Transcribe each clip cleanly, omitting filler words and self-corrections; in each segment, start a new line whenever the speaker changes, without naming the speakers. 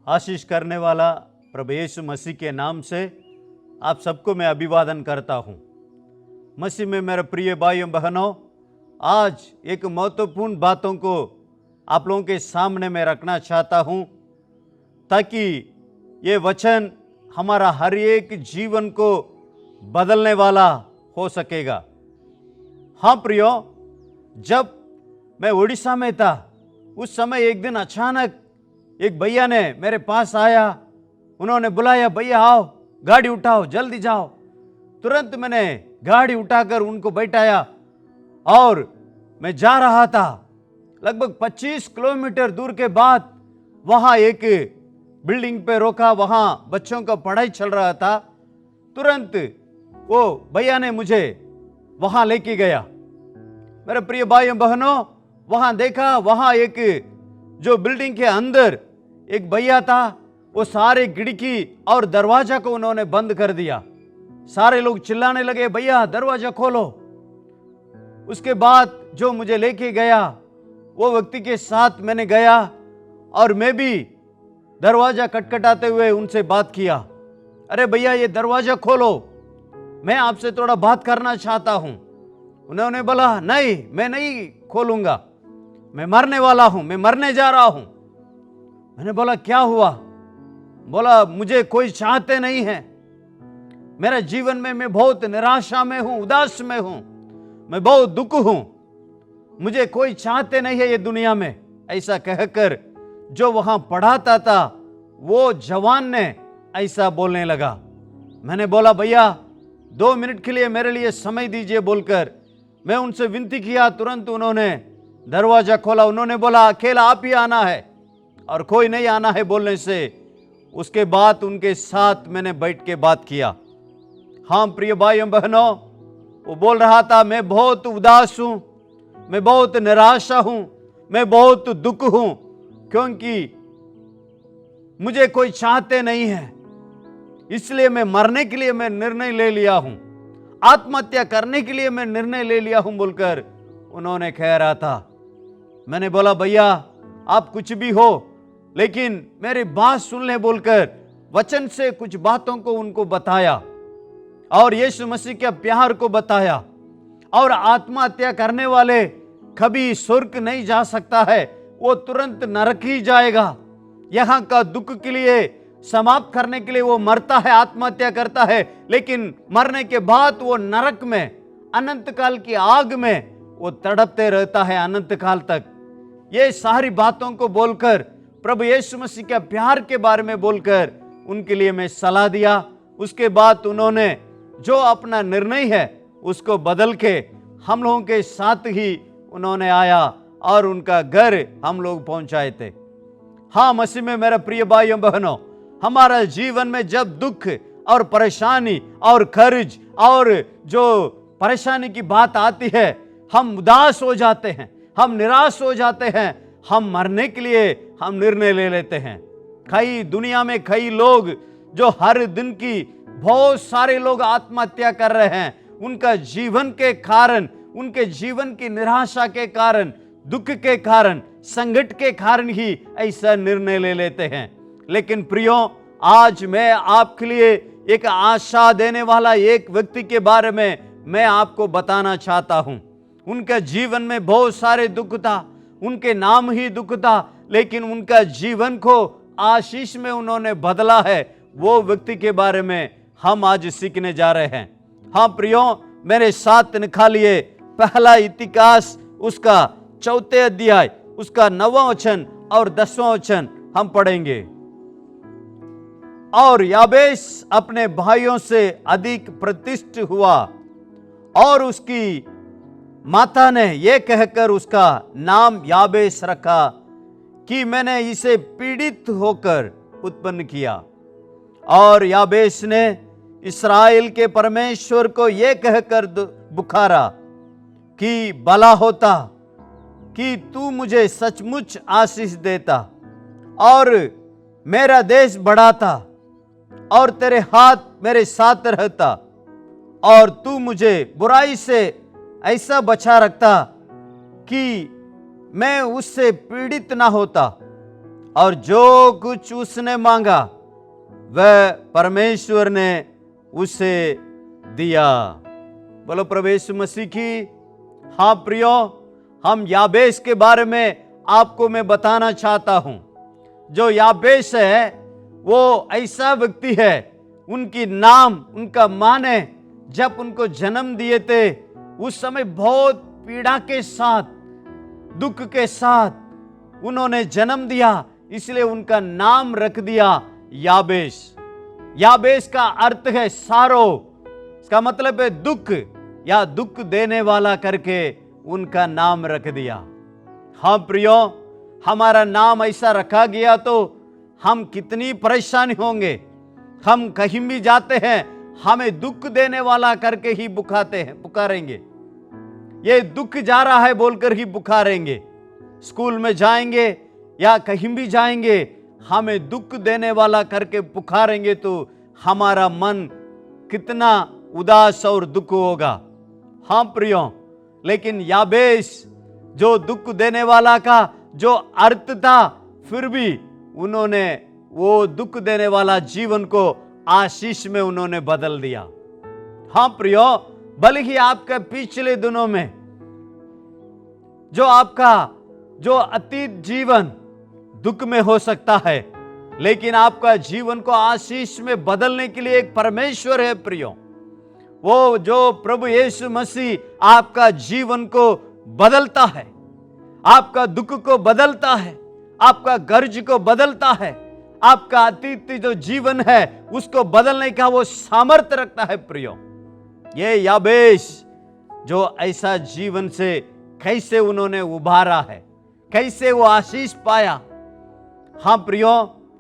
आशीष करने वाला प्रभु यीशु मसीह के नाम से आप सबको मैं अभिवादन करता हूँ। मसीह में मेरे प्रिय भाइयों बहनों, आज एक महत्वपूर्ण बातों को आप लोगों के सामने मैं रखना चाहता हूँ ताकि ये वचन हमारा हर एक जीवन को बदलने वाला हो सकेगा। हाँ प्रियो, जब मैं उड़ीसा में था उस समय एक दिन अचानक एक भैया ने मेरे पास आया। उन्होंने बुलाया, भैया आओ, गाड़ी उठाओ, जल्दी जाओ। तुरंत मैंने गाड़ी उठाकर उनको बैठाया और मैं जा रहा था। लगभग 25 किलोमीटर दूर के बाद वहां एक बिल्डिंग पे रोका। वहां बच्चों का पढ़ाई चल रहा था। तुरंत वो भैया ने मुझे वहां लेके गया। मेरे प्रिय भाइयों बहनों, वहां देखा, वहां एक जो बिल्डिंग के अंदर एक भैया था, वो सारे खिड़की और दरवाजा को उन्होंने बंद कर दिया। सारे लोग चिल्लाने लगे, भैया दरवाजा खोलो। उसके बाद जो मुझे लेके गया वो व्यक्ति के साथ मैंने गया और मैं भी दरवाजा खटखटाते हुए उनसे बात किया। अरे भैया ये दरवाजा खोलो, मैं आपसे थोड़ा बात करना चाहता हूं। उन्होंने बोला, नहीं मैं नहीं खोलूंगा, मैं मरने वाला हूं, मैं मरने जा रहा हूं। मैंने बोला क्या हुआ? बोला मुझे कोई चाहते नहीं है। मेरा जीवन में मैं बहुत निराशा में हूं, उदास में हूं, मैं बहुत दुख हूं, मुझे कोई चाहते नहीं है ये दुनिया में। ऐसा कहकर जो वहां पढ़ाता था वो जवान ने ऐसा बोलने लगा। मैंने बोला भैया 2 मिनट के लिए मेरे लिए समय दीजिए बोलकर मैं उनसे विनती किया। तुरंत उन्होंने दरवाजा खोला। उन्होंने बोला अकेला आप ही आना है और कोई नहीं आना है बोलने से उसके बाद उनके साथ मैंने बैठ के बात किया। हाँ प्रिय भाइयों बहनों, वो बोल रहा था मैं बहुत उदास हूं, मैं बहुत निराशा हूं, मैं बहुत दुख हूं क्योंकि मुझे कोई चाहते नहीं है, इसलिए मैं मरने के लिए मैं निर्णय ले लिया हूं, आत्महत्या करने के लिए मैं निर्णय ले लिया हूं बोलकर उन्होंने कह रहा था। मैंने बोला भैया आप कुछ भी हो लेकिन मेरी बात सुन ले बोलकर वचन से कुछ बातों को उनको बताया और यीशु मसीह के प्यार को बताया। और आत्महत्या करने वाले कभी स्वर्ग नहीं जा सकता है, वो तुरंत नरक ही जाएगा। यहां का दुख के लिए समाप्त करने के लिए वो मरता है, आत्महत्या करता है, लेकिन मरने के बाद वो नरक में अनंत काल की आग में वो तड़पते रहता है अनंत काल तक। ये सारी बातों को बोलकर प्रभु यीशु मसीह के प्यार के बारे में बोलकर उनके लिए मैं सलाह दिया। उसके बाद उन्होंने जो अपना निर्णय है उसको बदल के हम लोगों के साथ ही उन्होंने आया और उनका घर हम लोग पहुंचाए थे। हाँ मसीह में मेरे प्रिय भाइयों बहनों, हमारा जीवन में जब दुख और परेशानी और कर्ज और जो परेशानी की बात आती है, हम उदास हो जाते हैं, हम निराश हो जाते हैं, हम मरने के लिए हम निर्णय ले लेते हैं। कई दुनिया में कई लोग जो हर दिन की बहुत सारे लोग आत्महत्या कर रहे हैं, उनका जीवन के कारण, उनके जीवन की निराशा के कारण, दुख के कारण, संकट के कारण ही ऐसा निर्णय ले लेते हैं। लेकिन प्रियो, आज मैं आपके लिए एक आशा देने वाला एक व्यक्ति के बारे में मैं आपको बताना चाहता हूं। उनका जीवन में बहुत सारे दुख था, उनके नाम ही दुख था, लेकिन उनका जीवन को आशीष में उन्होंने बदला है। वो व्यक्ति के बारे में हम आज सीखने जा रहे हैं। हाँ प्रियो, मेरे साथ निकालिए पहला इतिहास उसका 4 अध्याय उसका 9वां वचन और 10वां वचन हम पढ़ेंगे। और याबेश अपने भाइयों से अधिक प्रतिष्ठित हुआ और उसकी माता ने यह कहकर उसका नाम याबेश रखा कि मैंने इसे पीड़ित होकर उत्पन्न किया। और याबेश ने इस्राएल के परमेश्वर को यह कहकर पुकारा कि भला होता कि तू मुझे सचमुच आशीष देता और मेरा देश बढ़ाता और तेरे हाथ मेरे साथ रहता और तू मुझे बुराई से ऐसा बचा रखता कि मैं उससे पीड़ित ना होता और जो कुछ उसने मांगा वह परमेश्वर ने उसे दिया। बोलो प्रभु यीशु मसीह की। हाँ प्रियो, हम याबेश के बारे में आपको मैं बताना चाहता हूं। जो याबेश है वो ऐसा व्यक्ति है, उनकी नाम, उनका माँ ने जब उनको जन्म दिए थे उस समय बहुत पीड़ा के साथ, दुख के साथ उन्होंने जन्म दिया, इसलिए उनका नाम रख दिया याबेश। याबेश का अर्थ है सारो, इसका मतलब है दुख या दुख देने वाला करके उनका नाम रख दिया। हाँ प्रियो, हमारा नाम ऐसा रखा गया तो हम कितनी परेशानी होंगे। हम कहीं भी जाते हैं हमें दुख देने वाला करके ही पुकारेंगे। ये दुख जा रहा है बोलकर ही पुकारेंगे। स्कूल में जाएंगे या कहीं भी जाएंगे, हमें दुख देने वाला करके पुकारेंगे तो हमारा मन कितना उदास और दुख होगा। हाँ प्रियो, लेकिन याबेश जो दुख देने वाला का जो अर्थ था, फिर भी उन्होंने वो दुख देने वाला जीवन को आशीष में उन्होंने बदल दिया। हाँ प्रियो, भले ही आपके पिछले दिनों में जो आपका जो अतीत जीवन दुख में हो सकता है, लेकिन आपका जीवन को आशीष में बदलने के लिए एक परमेश्वर है प्रियो। वो जो प्रभु यीशु मसीह आपका जीवन को बदलता है, आपका दुख को बदलता है, आपका गर्ज को बदलता है, आपका अतीत जो जीवन है उसको बदलने का वो सामर्थ्य रखता है प्रियो। ये याबेश जो ऐसा जीवन से कैसे उन्होंने उभारा है, कैसे वो आशीष पाया। हाँ प्रियो,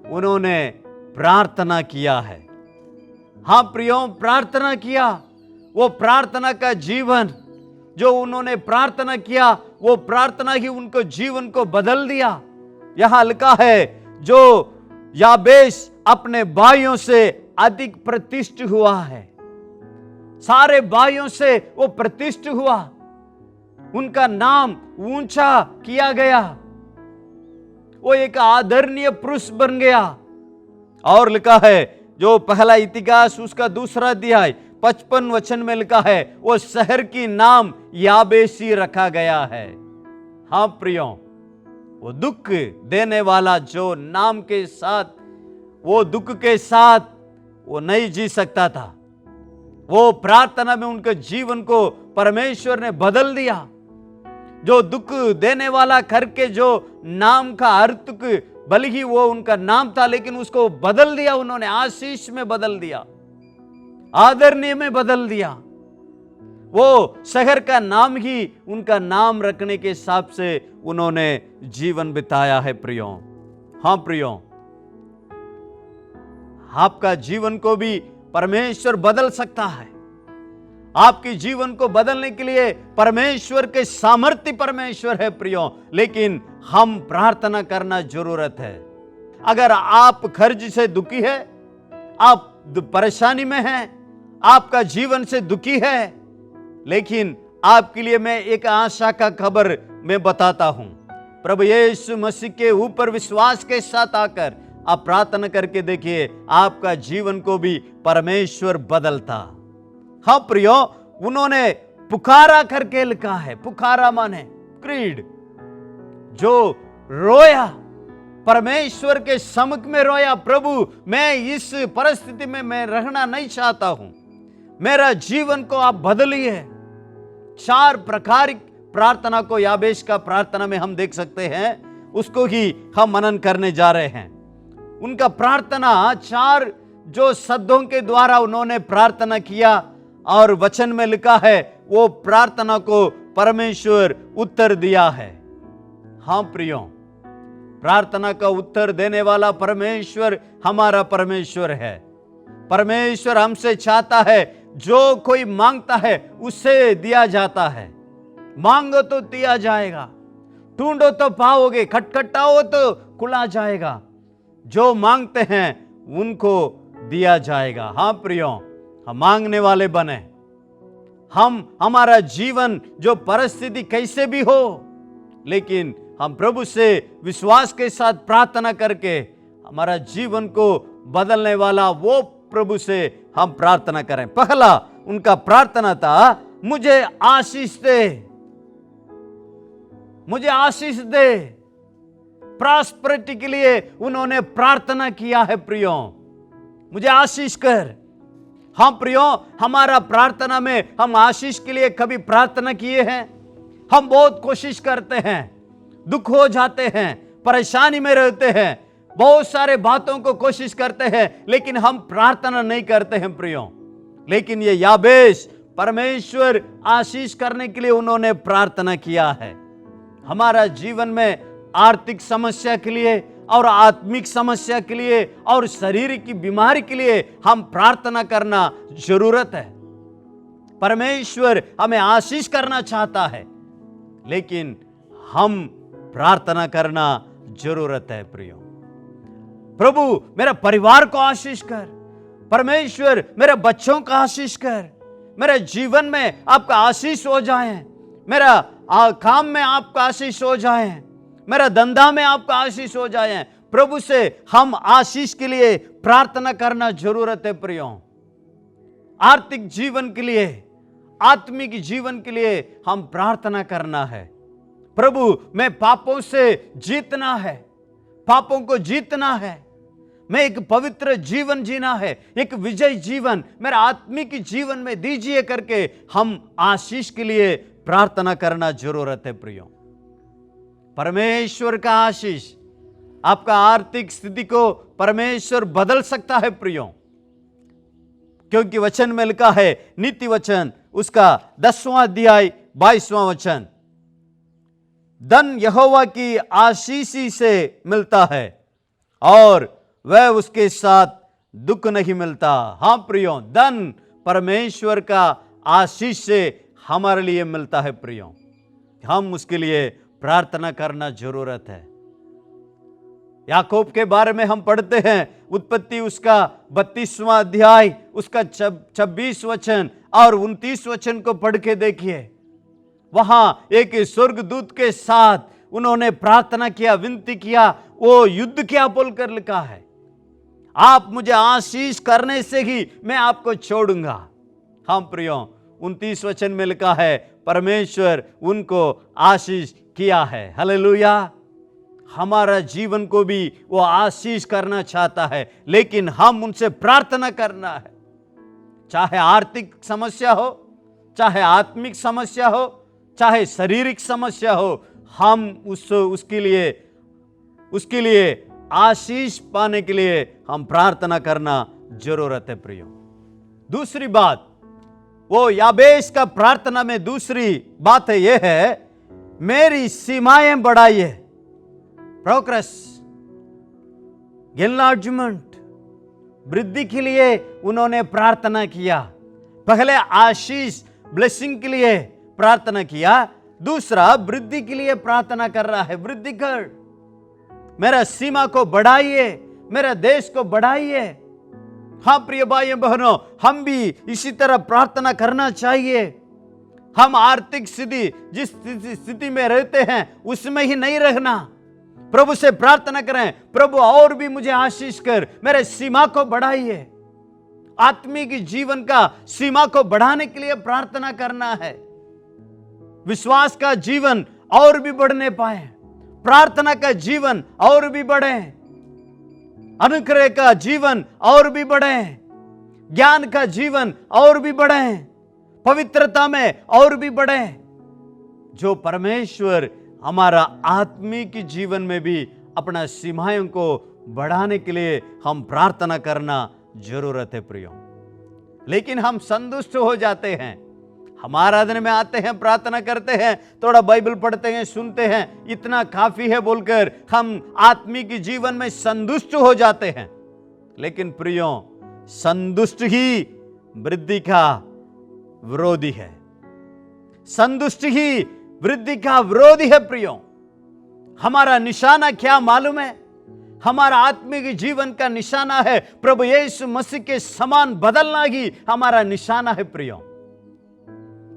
उन्होंने प्रार्थना किया है। हाँ प्रियो, प्रार्थना किया। वो प्रार्थना का जीवन जो उन्होंने प्रार्थना किया, वो प्रार्थना ही उनको जीवन को बदल दिया। यहां लिखा है जो याबेश अपने भाइयों से अधिक प्रतिष्ठित हुआ है, सारे भाइयों से वो प्रतिष्ठित हुआ, उनका नाम ऊंचा किया गया, वो एक आदरणीय पुरुष बन गया। और लिखा है जो पहला इतिहास उसका दूसरा अध्याय 55 वचन में लिखा है, वो शहर की नाम याबेशी रखा गया है। हाँ प्रियो, वो दुख देने वाला जो नाम के साथ, वो दुख के साथ वो नहीं जी सकता था। वो प्रार्थना में उनके जीवन को परमेश्वर ने बदल दिया। जो दुख देने वाला करके जो नाम का अर्थ, भले ही वो उनका नाम था लेकिन उसको बदल दिया उन्होंने, आशीष में बदल दिया, आदरणीय में बदल दिया। वो शहर का नाम ही उनका नाम रखने के हिसाब से उन्होंने जीवन बिताया है प्रियो। हाँ प्रियो, आपका जीवन को भी परमेश्वर बदल सकता है। आपके जीवन को बदलने के लिए परमेश्वर के सामर्थ्य परमेश्वर है प्रियो, लेकिन हम प्रार्थना करना जरूरत है। अगर आप कर्ज से दुखी है, आप परेशानी में हैं, आपका जीवन से दुखी है, लेकिन आपके लिए मैं एक आशा का खबर मैं बताता हूं। प्रभु यीशु मसीह के ऊपर विश्वास के साथ आकर आप प्रार्थना करके देखिए, आपका जीवन को भी परमेश्वर बदलता। हाँ प्रियो, उन्होंने पुकारा करके लिखा है, पुकारा माने क्रीड, जो रोया, परमेश्वर के सम्मुख में रोया, प्रभु मैं इस परिस्थिति में मैं रहना नहीं चाहता हूं, मेरा जीवन को आप बदलिए। 4 प्रकार प्रार्थना को याबेश का प्रार्थना में हम देख सकते हैं, उसको ही हम मनन करने जा रहे हैं। उनका प्रार्थना 4 जो शब्दों के द्वारा उन्होंने प्रार्थना किया, और वचन में लिखा है वो प्रार्थना को परमेश्वर उत्तर दिया है। हाँ प्रियो, प्रार्थना का उत्तर देने वाला परमेश्वर हमारा परमेश्वर है। परमेश्वर हमसे चाहता है जो कोई मांगता है उसे दिया जाता है। मांगो तो दिया जाएगा, ढूंढो तो पाओगे, खटखटाओ तो खुला जाएगा। जो मांगते हैं उनको दिया जाएगा। हाँ प्रियो, हम मांगने वाले बने। हम हमारा जीवन जो परिस्थिति कैसे भी हो, लेकिन हम प्रभु से विश्वास के साथ प्रार्थना करके हमारा जीवन को बदलने वाला वो प्रभु से हम प्रार्थना करें। पहला उनका प्रार्थना था, मुझे आशीष दे, मुझे आशीष दे। प्रॉस्पेरिटी के लिए उन्होंने प्रार्थना किया है। प्रियो, मुझे आशीष कर। हम प्रियो, हमारा प्रार्थना में हम आशीष के लिए कभी प्रार्थना किए हैं? हम बहुत कोशिश करते हैं, दुख हो जाते हैं, परेशानी में रहते हैं, बहुत सारे बातों को कोशिश करते हैं, लेकिन हम प्रार्थना नहीं करते हैं प्रियो। लेकिन ये याबेश परमेश्वर आशीष करने के लिए उन्होंने प्रार्थना किया है। हमारा जीवन में आर्थिक समस्या के लिए और आत्मिक समस्या के लिए और शरीर की बीमारी के लिए हम प्रार्थना करना जरूरत है। परमेश्वर हमें आशीष करना चाहता है, लेकिन हम प्रार्थना करना जरूरत है प्रियो। प्रभु मेरा परिवार को आशीष कर, परमेश्वर मेरे बच्चों का आशीष कर, मेरे जीवन में आपका आशीष हो जाए, मेरा काम में आपका आशीष हो जाए, मेरा धंधा में आपका आशीष हो जाए। प्रभु से हम आशीष के लिए प्रार्थना करना जरूरत है प्रियो। आर्थिक जीवन के लिए, आत्मिक जीवन के लिए हम प्रार्थना करना है। प्रभु मैं पापों से जीतना है, पापों को जीतना है, मैं एक पवित्र जीवन जीना है, एक विजय जीवन मेरा आत्मिक जीवन में दीजिए करके हम आशीष के लिए प्रार्थना करना जरूरत है प्रियो। परमेश्वर का आशीष आपका आर्थिक स्थिति को परमेश्वर बदल सकता है प्रियो, क्योंकि वचन में लिखा है, नीति वचन उसका 10वां अध्याय 22वां वचन, धन यहोवा की आशीष से मिलता है और वह उसके साथ दुख नहीं मिलता। हाँ प्रियो, धन परमेश्वर का आशीष से हमारे लिए मिलता है प्रियो। हम उसके लिए प्रार्थना करना जरूरत है। याकूब के बारे में हम पढ़ते हैं, उत्पत्ति उसका 32वां अध्याय उसका 26 वचन और 29 वचन को पढ़ के देखिए। वहां एक स्वर्गदूत के साथ उन्होंने प्रार्थना किया, विनती किया। वो युद्ध क्या बोलकर लिखा है, आप मुझे आशीष करने से ही मैं आपको छोड़ूंगा। हम प्रियो, 29 वचन में लिखा है, परमेश्वर उनको आशीष किया है। हालेलुया। हमारा जीवन को भी वो आशीष करना चाहता है, लेकिन हम उनसे प्रार्थना करना है। चाहे आर्थिक समस्या हो, चाहे आत्मिक समस्या हो, चाहे शारीरिक समस्या हो, हम उसके लिए आशीष पाने के लिए हम प्रार्थना करना जरूरत है प्रियो। दूसरी बात, वो याबेश का प्रार्थना में दूसरी बात है, यह है, मेरी सीमाएं बढ़ाइए। प्रोग्रेस, एनलार्जमेंट, वृद्धि के लिए उन्होंने प्रार्थना किया। पहले आशीष, ब्लेसिंग के लिए प्रार्थना किया, दूसरा वृद्धि के लिए प्रार्थना कर रहा है। वृद्धि कर, मेरा सीमा को बढ़ाइए, मेरा देश को बढ़ाइए। हाँ प्रिय भाइयों बहनों, हम भी इसी तरह प्रार्थना करना चाहिए। हम आर्थिक स्थिति जिस स्थिति में रहते हैं उसमें ही नहीं रहना, प्रभु से प्रार्थना करें, प्रभु और भी मुझे आशीष कर, मेरे सीमा को बढ़ाइए। आत्मिक जीवन का सीमा को बढ़ाने के लिए प्रार्थना करना है। विश्वास का जीवन और भी बढ़ने पाए, प्रार्थना का जीवन और भी बढ़े, अनुग्रह का जीवन और भी बढ़े, ज्ञान का जीवन और भी बढ़े, पवित्रता में और भी बढ़े, जो परमेश्वर हमारा आत्मिक जीवन में भी अपना सीमाओं को बढ़ाने के लिए हम प्रार्थना करना जरूरत है प्रियो। लेकिन हम संतुष्ट हो जाते हैं, हम आराधना में आते हैं, प्रार्थना करते हैं, थोड़ा बाइबल पढ़ते हैं, सुनते हैं, इतना काफी है बोलकर हम आत्मिक जीवन में संतुष्ट हो जाते हैं। लेकिन प्रियो, संतुष्ट ही वृद्धि का विरोधी है। संतुष्ट ही वृद्धि का विरोधी है प्रियो। हमारा निशाना क्या मालूम है? हमारा आत्मिक जीवन का निशाना है प्रभु यीशु मसीह के समान बदलना ही हमारा निशाना है प्रियो।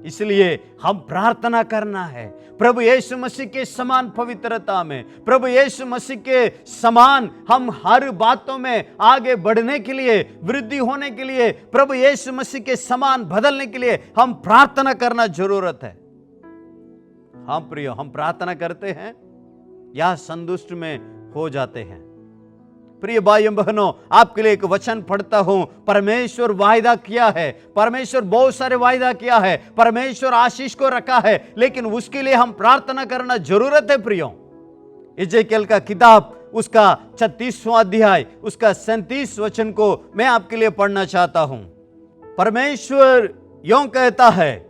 इसलिए हम प्रार्थना करना है प्रभु यीशु मसीह के समान पवित्रता में, प्रभु यीशु मसीह के समान हम हर बातों में आगे बढ़ने के लिए, वृद्धि होने के लिए, प्रभु यीशु मसीह के समान बदलने के लिए हम प्रार्थना करना जरूरत है। हम प्रियो, हम प्रार्थना करते हैं या संतुष्ट में हो जाते हैं? प्रिय भाइयों बहनों, आपके लिए एक वचन पढ़ता हूं। परमेश्वर वायदा किया है, परमेश्वर बहुत सारे वायदा किया है, परमेश्वर आशीष को रखा है, लेकिन उसके लिए हम प्रार्थना करना जरूरत है। प्रियो, यिर्मयाह का किताब उसका 36वां अध्याय उसका 37 वचन को मैं आपके लिए पढ़ना चाहता हूं। परमेश्वर यूं कहता है,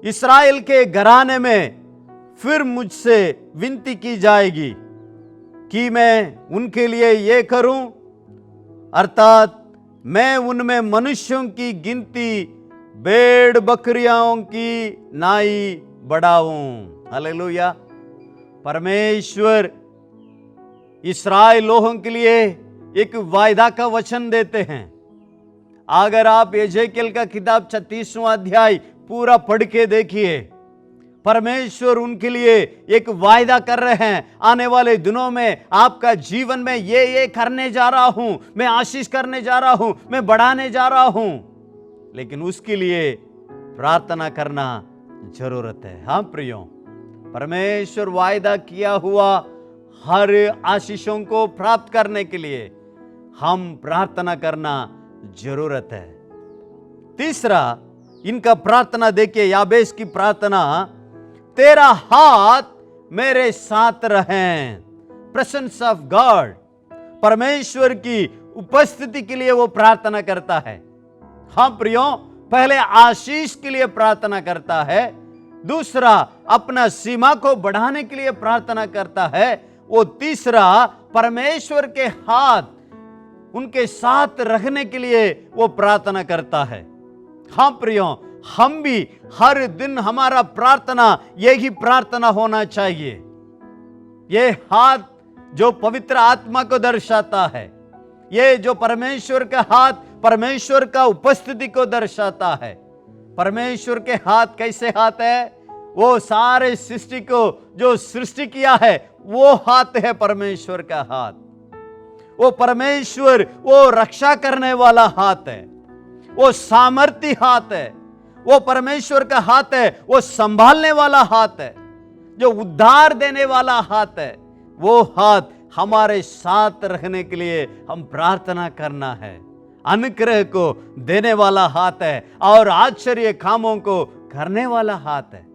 इस्राएल के घराने में फिर मुझसे विनती की जाएगी कि मैं उनके लिए ये करूं, अर्थात मैं उनमें मनुष्यों की गिनती भेड़ बकरियों की नाई बढ़ाऊं। हालेलुया। परमेश्वर इस्राएल लोगों के लिए एक वायदा का वचन देते हैं। अगर आप यिर्मयाह का किताब 36वां अध्याय पूरा पढ़ के देखिए, परमेश्वर उनके लिए एक वायदा कर रहे हैं, आने वाले दिनों में आपका जीवन में ये करने जा रहा हूं, मैं आशीष करने जा रहा हूं, मैं बढ़ाने जा रहा हूं, लेकिन उसके लिए प्रार्थना करना जरूरत है। हाँ प्रियो, परमेश्वर वायदा किया हुआ हर आशीषों को प्राप्त करने के लिए हम प्रार्थना करना जरूरत है। तीसरा, इनका प्रार्थना देखिए, याबेश की प्रार्थना, तेरा हाथ मेरे साथ रहें। प्रेजेंस ऑफ गॉड, परमेश्वर की उपस्थिति के लिए वो प्रार्थना करता है। हाँ प्रियो, पहले आशीष के लिए प्रार्थना करता है, दूसरा अपना सीमा को बढ़ाने के लिए प्रार्थना करता है, वो तीसरा परमेश्वर के हाथ उनके साथ रखने के लिए वो प्रार्थना करता है। हाँ प्रियो, हम भी हर दिन हमारा प्रार्थना यही प्रार्थना होना चाहिए। ये हाथ जो पवित्र आत्मा को दर्शाता है, ये जो परमेश्वर का हाथ परमेश्वर का उपस्थिति को दर्शाता है। परमेश्वर के हाथ कैसे हाथ है? वो सारे सृष्टि को जो सृष्टि किया है वो हाथ है परमेश्वर का हाथ। वो परमेश्वर वो रक्षा करने वाला हाथ है, वो सामर्थी हाथ है, वो परमेश्वर का हाथ है, वो संभालने वाला हाथ है, जो उद्धार देने वाला हाथ है। वो हाथ हमारे साथ रखने के लिए हम प्रार्थना करना है। अनुग्रह को देने वाला हाथ है और आश्चर्य कामों को करने वाला हाथ है।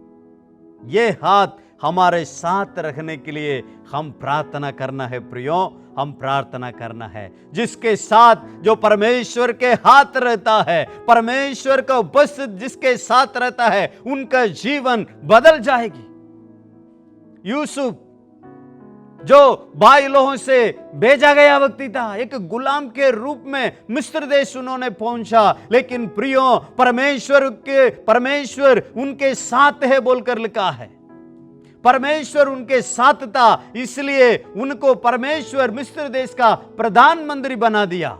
ये हाथ हमारे साथ रखने के लिए हम प्रार्थना करना है प्रियो, हम प्रार्थना करना है। जिसके साथ जो परमेश्वर के हाथ रहता है, परमेश्वर का उपस्थित जिसके साथ रहता है, उनका जीवन बदल जाएगी। यूसुफ जो भाई लोगों से भेजा गया व्यक्ति था, एक गुलाम के रूप में मिस्र देश उन्होंने पहुंचा, लेकिन प्रियो परमेश्वर उनके साथ है बोलकर लिखा है। परमेश्वर उनके साथ था, इसलिए उनको परमेश्वर मिस्र देश का प्रधानमंत्री बना दिया।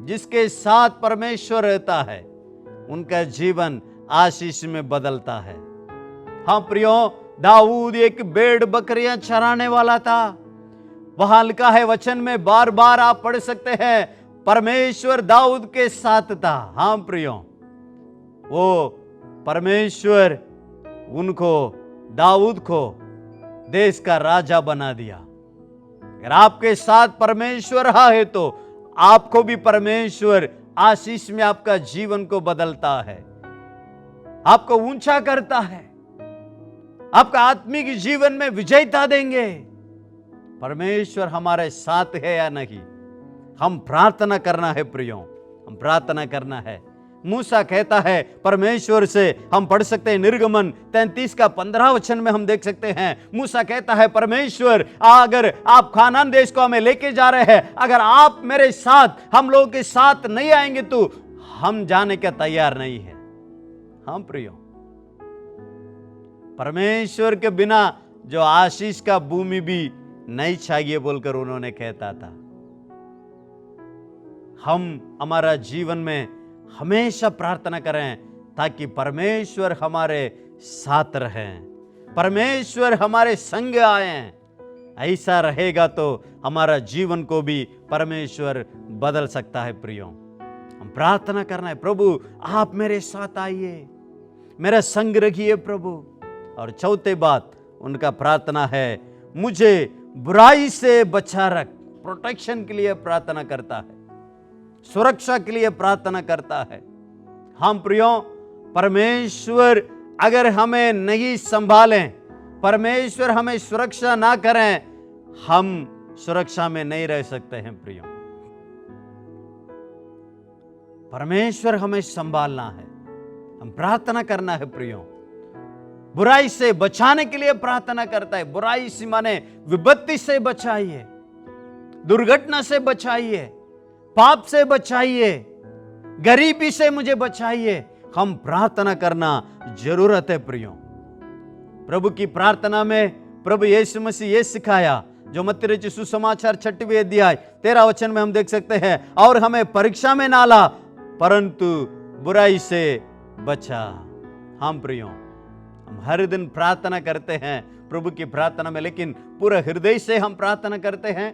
जिसके साथ परमेश्वर रहता है उनका जीवन आशीष में बदलता है। हाँ प्रियो, दाऊद एक भेड़ बकरियां चराने वाला था। वहां लिखा है वचन में, बार बार आप पढ़ सकते हैं, परमेश्वर दाऊद के साथ था। हाँ प्रियो, वो परमेश्वर उनको दाऊद को देश का राजा बना दिया। अगर आपके साथ परमेश्वर रहा है तो आपको भी परमेश्वर आशीष में आपका जीवन को बदलता है, आपको ऊंचा करता है, आपका आत्मिक जीवन में विजयता देंगे। परमेश्वर हमारे साथ है या नहीं, हम प्रार्थना करना है प्रियो, हम प्रार्थना करना है। मूसा कहता है परमेश्वर से, हम पढ़ सकते हैं निर्गमन 33 का 15 वचन में हम देख सकते हैं। मूसा कहता है, परमेश्वर अगर आप खानान देश को हमें लेके जा रहे हैं, अगर आप मेरे साथ, हम लोगों के साथ नहीं आएंगे तो हम जाने का तैयार नहीं है। हम प्रियो, परमेश्वर के बिना जो आशीष का भूमि भी नहीं चाहिए बोलकर उन्होंने कहता था। हम हमारा जीवन में हमेशा प्रार्थना करें, ताकि परमेश्वर हमारे साथ रहें, परमेश्वर हमारे संग आए। ऐसा रहेगा तो हमारा जीवन को भी परमेश्वर बदल सकता है। प्रियो, हम प्रार्थना करना है, प्रभु आप मेरे साथ आइए, मेरा संग रखिए प्रभु। और चौथे बात उनका प्रार्थना है, मुझे बुराई से बचा रख। प्रोटेक्शन के लिए प्रार्थना करता है, सुरक्षा के लिए प्रार्थना करता है। हम प्रियो, परमेश्वर अगर हमें नहीं संभालें, परमेश्वर हमें सुरक्षा ना करें, हम सुरक्षा में नहीं रह सकते हैं। प्रियो, परमेश्वर हमें संभालना है, हम प्रार्थना करना है। प्रियो, बुराई से बचाने के लिए प्रार्थना करता है। बुराई से माने विपत्ति से बचाइए, दुर्घटना से बचाइए, पाप से बचाइए, गरीबी से मुझे बचाइए। हम प्रार्थना करना जरूरत है। प्रियो, प्रभु की प्रार्थना में प्रभु यीशु मसीह ये सिखाया, जो मत्ती रचित सुसमाचार 6वें अध्याय 13 वचन में हम देख सकते हैं, और हमें परीक्षा में ना ला परंतु बुराई से बचा। हम प्रियो, हम हर दिन प्रार्थना करते हैं प्रभु की प्रार्थना में, लेकिन पूरा हृदय से हम प्रार्थना करते हैं।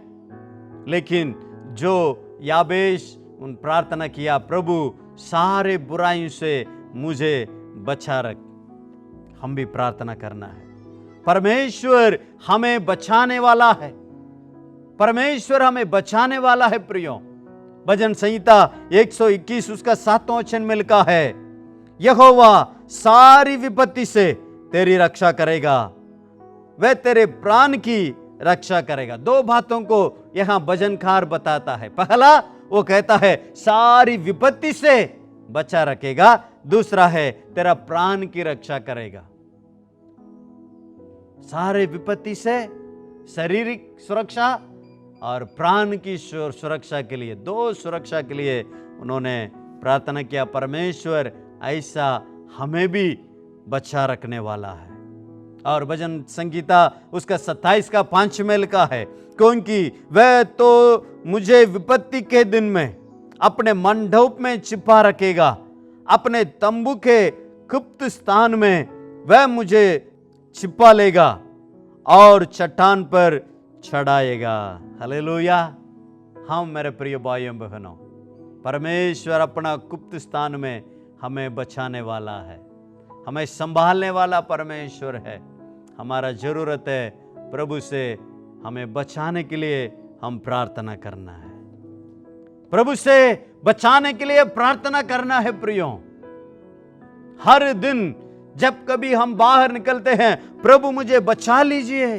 लेकिन जो याबेश उन प्रार्थना किया, प्रभु सारे बुराइयों से मुझे बचा रख। हम भी प्रार्थना करना है, परमेश्वर हमें बचाने वाला है, परमेश्वर हमें बचाने वाला है। प्रियो, भजन संहिता 121 उसका 7वां वचन में लिखा है, यहोवा सारी विपत्ति से तेरी रक्षा करेगा, वह तेरे प्राण की रक्षा करेगा। दो बातों को यहां भजनकार बताता है। पहला वो कहता है सारी विपत्ति से बचा रखेगा, दूसरा है तेरा प्राण की रक्षा करेगा। सारे विपत्ति से शारीरिक सुरक्षा और प्राण की सुरक्षा के लिए, दो सुरक्षा के लिए उन्होंने प्रार्थना किया। परमेश्वर ऐसा हमें भी बचा रखने वाला है। और भजन संगीता उसका 27 का 5 में लिखा है, क्योंकि वह तो मुझे विपत्ति के दिन में अपने मंडप में छिपा रखेगा, अपने तंबू के गुप्त स्थान में वह मुझे छिपा लेगा और चट्टान पर चढ़ाएगा। हालेलुया। हम मेरे प्रिय भाइयों बहनों, परमेश्वर अपना गुप्त स्थान में हमें बचाने वाला है, हमें संभालने वाला परमेश्वर है। हमारा जरूरत है प्रभु से हमें बचाने के लिए हम प्रार्थना करना है, प्रभु से बचाने के लिए प्रार्थना करना है। प्रियो, हर दिन जब कभी हम बाहर निकलते हैं, प्रभु मुझे बचा लीजिए,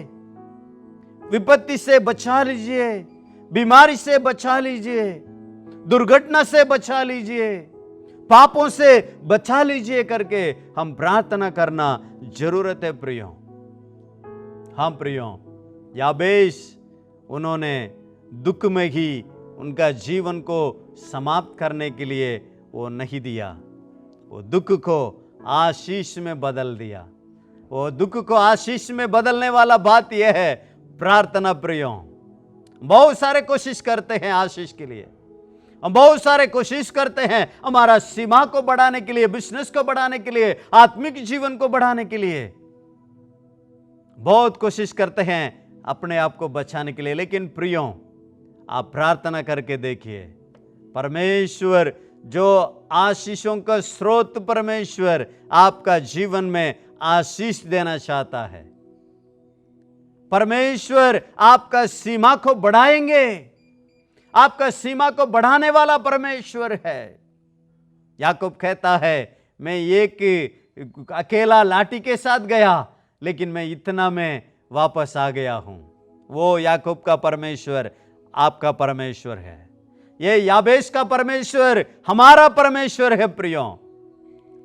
विपत्ति से बचा लीजिए, बीमारी से बचा लीजिए, दुर्घटना से बचा लीजिए, पापों से बचा लीजिए करके हम प्रार्थना करना जरूरत है। प्रियो, हाँ प्रियो, याबेश उन्होंने दुख में ही उनका जीवन को समाप्त करने के लिए वो नहीं दिया, वो दुख को आशीष में बदल दिया। वो दुख को आशीष में बदलने वाला बात यह है प्रार्थना। प्रियो, बहुत सारे कोशिश करते हैं आशीष के लिए, हम बहुत सारे कोशिश करते हैं हमारा सीमा को बढ़ाने के लिए, बिजनेस को बढ़ाने के लिए, आत्मिक जीवन को बढ़ाने के लिए बहुत कोशिश करते हैं अपने आप को बचाने के लिए। लेकिन प्रियो, आप प्रार्थना करके देखिए, परमेश्वर जो आशीषों का स्रोत परमेश्वर आपका जीवन में आशीष देना चाहता है। परमेश्वर आपका सीमा को बढ़ाएंगे, आपका सीमा को बढ़ाने वाला परमेश्वर है। याकूब कहता है, मैं एक अकेला लाठी के साथ गया, लेकिन मैं इतना में वापस आ गया हूं। वो याकूब का परमेश्वर आपका परमेश्वर है, ये याबेश का परमेश्वर हमारा परमेश्वर है। प्रियो,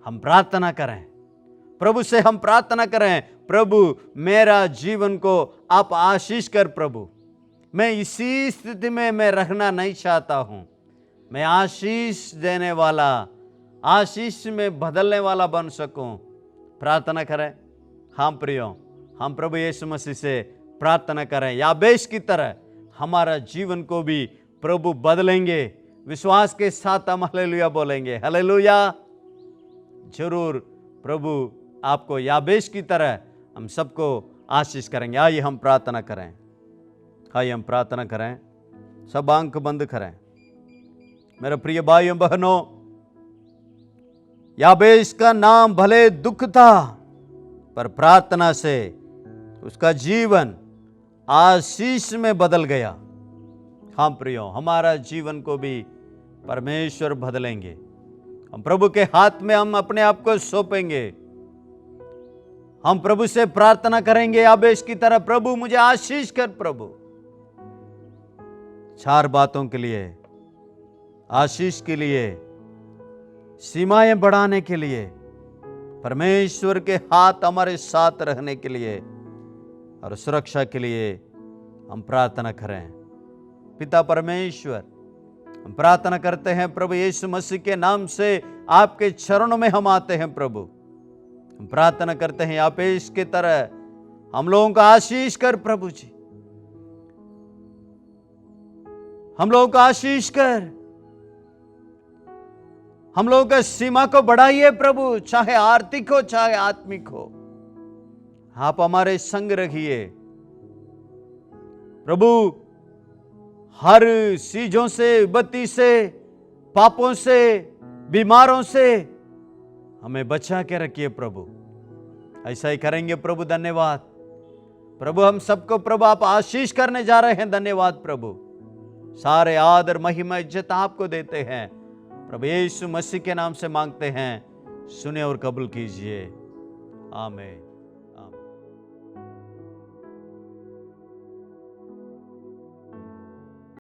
हम प्रार्थना करें, प्रभु से हम प्रार्थना करें, प्रभु मेरा जीवन को आप आशीष कर। प्रभु, मैं इसी स्थिति में मैं रहना नहीं चाहता हूं, मैं आशीष देने वाला, आशीष में बदलने वाला बन सकूं। प्रार्थना करें। हाँ प्रियो, हम प्रभु यीशु मसीह से प्रार्थना करें, याबेश की तरह हमारा जीवन को भी प्रभु बदलेंगे। विश्वास के साथ हम हालेलुया बोलेंगे। हालेलुया। जरूर प्रभु आपको याबेश की तरह हम सबको आशीष करेंगे। आइए हम प्रार्थना करें, आइए हम प्रार्थना करें, सब आंख बंद करें। मेरे प्रिय भाइयों बहनों, याबेश का नाम भले दुख था, पर प्रार्थना से उसका जीवन आशीष में बदल गया। हाँ प्रियो, हमारा जीवन को भी परमेश्वर बदलेंगे। हम प्रभु के हाथ में हम अपने आप को सौंपेंगे। हम प्रभु से प्रार्थना करेंगे याबेश की तरह, प्रभु मुझे आशीष कर। प्रभु 4 बातों के लिए, आशीष के लिए, सीमाएं बढ़ाने के लिए, परमेश्वर के हाथ हमारे साथ रहने के लिए और सुरक्षा के लिए हम प्रार्थना करें। पिता परमेश्वर, हम प्रार्थना करते हैं प्रभु यीशु मसीह के नाम से, आपके चरणों में हम आते हैं। प्रभु हम प्रार्थना करते हैं याबेश के तरह हम लोगों का आशीष कर। प्रभु जी हम लोगों का आशीष कर, हम लोगों का सीमा को बढ़ाइए प्रभु, चाहे आर्थिक हो चाहे आत्मिक हो। आप हमारे संग रखिए प्रभु। हर चीजों से, विपत्ति से, पापों से, बीमारों से हमें बचा के रखिए प्रभु। ऐसा ही करेंगे प्रभु। धन्यवाद प्रभु। हम सबको प्रभु आप आशीष करने जा रहे हैं। धन्यवाद प्रभु। सारे आदर महिमा इज्जत आपको देते हैं प्रभु यीशु मसीह के नाम से मांगते हैं, सुने और कबूल कीजिए। आमीन।